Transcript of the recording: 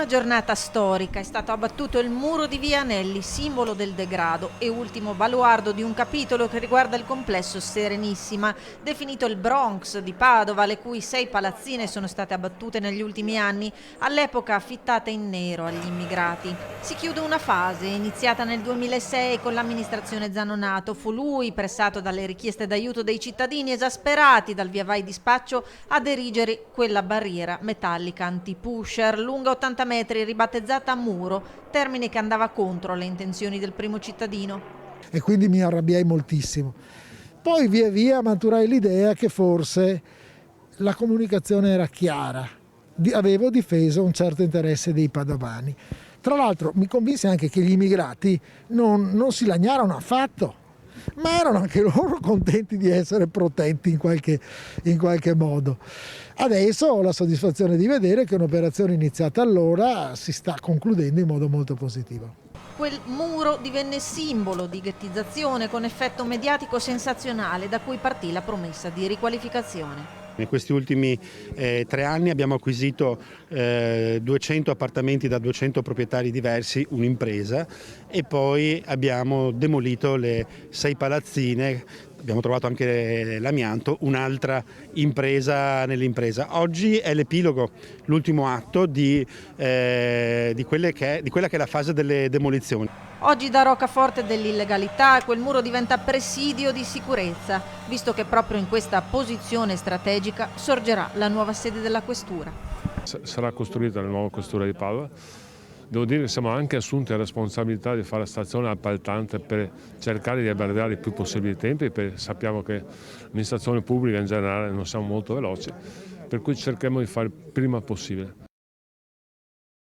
giornata storica è stato abbattuto il muro di Via Anelli, simbolo del degrado e ultimo baluardo di un capitolo che riguarda il complesso Serenissima, definito il Bronx di Padova, le cui 6 palazzine sono state abbattute negli ultimi anni, all'epoca affittate in nero agli immigrati. Si chiude una fase iniziata nel 2006 con l'amministrazione Zanonato. Fu lui, pressato dalle richieste d'aiuto dei cittadini esasperati dal via vai di spaccio, ad erigere quella barriera metallica anti-pusher lunga 80 metri, ribattezzata muro, termine che andava contro le intenzioni del primo cittadino. E quindi mi arrabbiai moltissimo. Poi via via maturai l'idea che forse la comunicazione era chiara, avevo difeso un certo interesse dei padovani. Tra l'altro mi convinse anche che gli immigrati non si lagnarono affatto, ma erano anche loro contenti di essere protetti in qualche modo. Adesso ho la soddisfazione di vedere che un'operazione iniziata allora si sta concludendo in modo molto positivo. Quel muro divenne simbolo di ghettizzazione con effetto mediatico sensazionale da cui partì la promessa di riqualificazione. In questi ultimi 3 anni abbiamo acquisito 200 appartamenti da 200 proprietari diversi, un'impresa, e poi abbiamo demolito le 6 palazzine, abbiamo trovato anche l'amianto, un'altra impresa nell'impresa. Oggi è l'epilogo, l'ultimo atto di quella che è la fase delle demolizioni. Oggi da roccaforte dell'illegalità quel muro diventa presidio di sicurezza, visto che proprio in questa posizione strategica sorgerà la nuova sede della questura. Sarà costruita la nuova questura di Padova. Devo dire che siamo anche assunti la responsabilità di fare la stazione appaltante per cercare di abbreviare il più possibile i tempi, perché sappiamo che l'amministrazione pubblica in generale non siamo molto veloci, per cui cercheremo di fare il prima possibile.